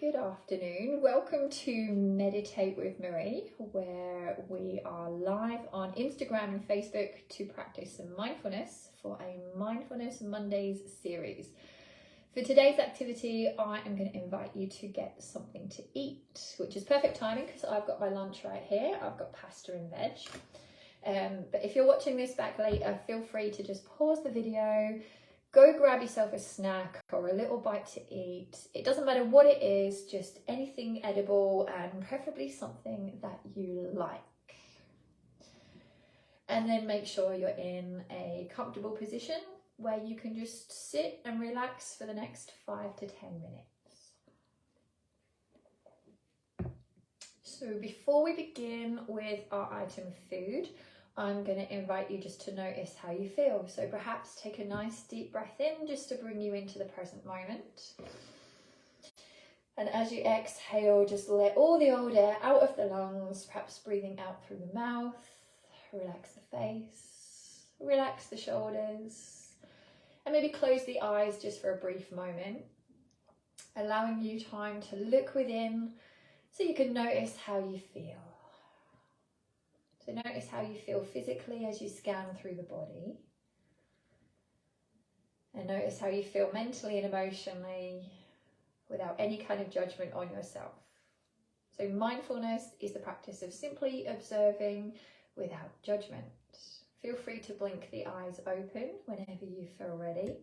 Good afternoon. Welcome to Meditate with Marie, where we are live on Instagram and Facebook to practice some mindfulness for a Mindfulness Mondays series. For today's activity, I am going to invite you to get something to eat, which is perfect timing because I've got my lunch right here. I've got pasta and veg. But if you're watching this back later, feel free to just pause the video, go grab yourself a snack or a little bite to eat. It doesn't matter what it is, just anything edible and preferably something that you like. And then make sure you're in a comfortable position where you can just sit and relax for the next 5 to 10 minutes. So before we begin with our item of food, I'm going to invite you just to notice how you feel. So perhaps take a nice deep breath in just to bring you into the present moment. And as you exhale, just let all the old air out of the lungs, perhaps breathing out through the mouth. Relax the face, relax the shoulders, and maybe close the eyes just for a brief moment, allowing you time to look within so you can notice how you feel. So notice how you feel physically as you scan through the body. And notice how you feel mentally and emotionally without any kind of judgment on yourself. So mindfulness is the practice of simply observing without judgment. Feel free to blink the eyes open whenever you feel ready.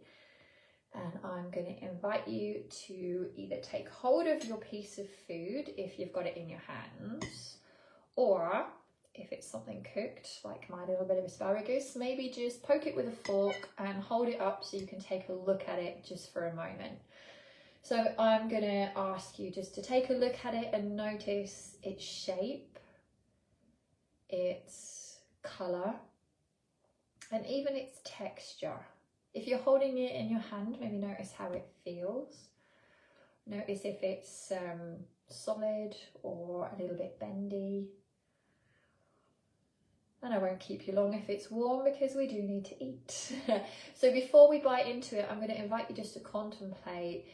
And I'm going to invite you to either take hold of your piece of food if you've got it in your hands, or if it's something cooked, like my little bit of asparagus, maybe just poke it with a fork and hold it up so you can take a look at it just for a moment. So I'm going to ask you just to take a look at it and notice its shape, its colour, and even its texture. If you're holding it in your hand, maybe notice how it feels. Notice if it's solid or a little bit bendy. And I won't keep you long if it's warm because we do need to eat. So before we bite into it, I'm going to invite you just to contemplate,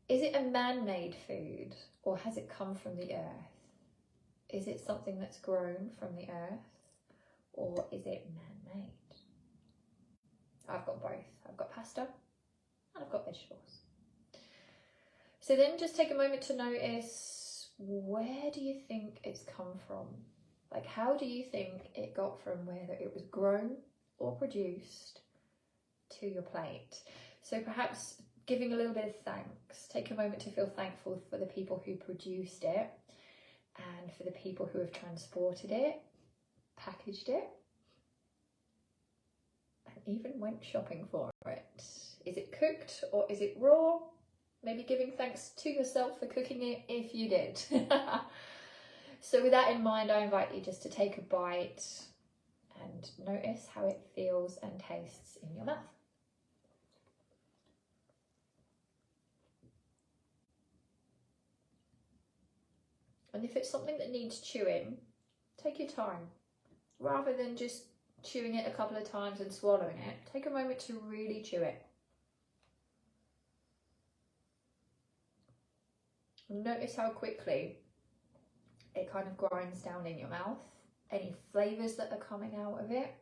is it a man-made food or has it come from the earth? Is it something that's grown from the earth or is it man-made? I've got both. I've got pasta and I've got vegetables. So then just take a moment to notice, where do you think it's come from? Like, how do you think it got from whether it was grown or produced to your plate? So perhaps giving a little bit of thanks. Take a moment to feel thankful for the people who produced it and for the people who have transported it, packaged it, and even went shopping for it. Is it cooked or is it raw? Maybe giving thanks to yourself for cooking it if you did. So with that in mind, I invite you just to take a bite and notice how it feels and tastes in your mouth. And if it's something that needs chewing, take your time. Rather than just chewing it a couple of times and swallowing it, take a moment to really chew it. And notice how quickly it kind of grinds down in your mouth, any flavours that are coming out of it.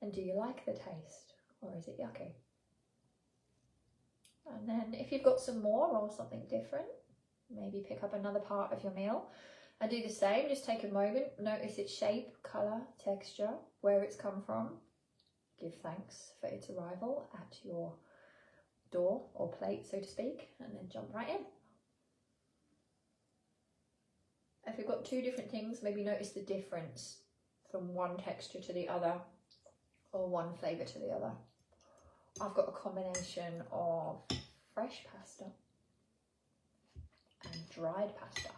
And do you like the taste or is it yucky? And then if you've got some more or something different, maybe pick up another part of your meal and do the same. Just take a moment, notice its shape, colour, texture, where it's come from. Give thanks for its arrival at your door or plate, so to speak, and then jump right in. If you've got two different things, maybe notice the difference from one texture to the other or one flavour to the other. I've got a combination of fresh pasta and dried pasta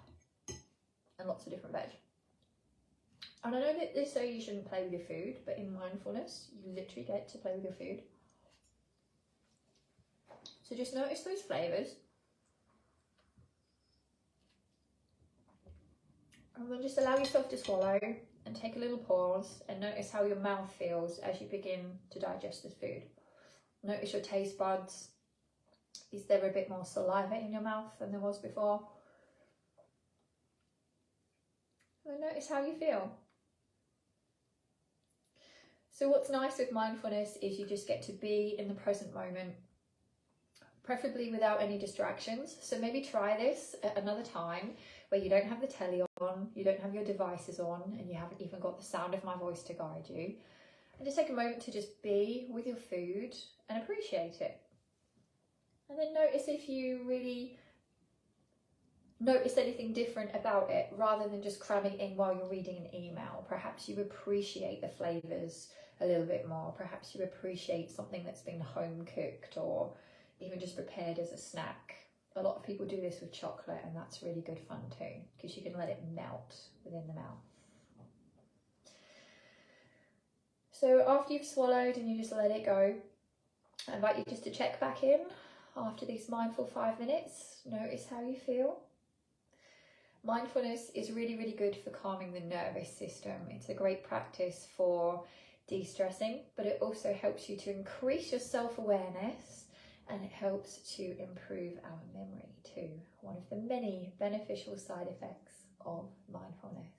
and lots of different veg. And I know that they say you shouldn't play with your food, but in mindfulness, you literally get to play with your food. So just notice those flavours. And then just allow yourself to swallow and take a little pause and notice how your mouth feels as you begin to digest this food. Notice your taste buds, Is there a bit more saliva in your mouth than there was before? And notice how you feel. So what's nice with mindfulness is you just get to be in the present moment, preferably without any distractions. So maybe try this at another time where you don't have the telly on, you don't have your devices on, and you haven't even got the sound of my voice to guide you. And just take a moment to just be with your food and appreciate it. And then notice if you really notice anything different about it, rather than just cramming in while you're reading an email. Perhaps you appreciate the flavours a little bit more. Perhaps you appreciate something that's been home cooked or even just prepared as a snack. A lot of people do this with chocolate, and that's really good fun too, because you can let it melt within the mouth. So after you've swallowed and you just let it go, I invite you just to check back in after these mindful 5 minutes. Notice how you feel. Mindfulness is really, really good for calming the nervous system. It's a great practice for de-stressing, but it also helps you to increase your self-awareness, and it helps to improve our memory too. One of the many beneficial side effects of mindfulness.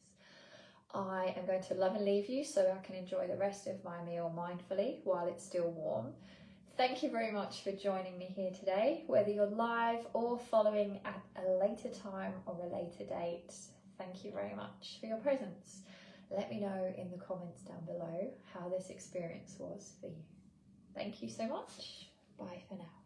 I am going to love and leave you so I can enjoy the rest of my meal mindfully while it's still warm. Thank you very much for joining me here today, whether you're live or following at a later time or a later date. Thank you very much for your presence. Let me know in the comments down below how this experience was for you. Thank you so much. Bye for now.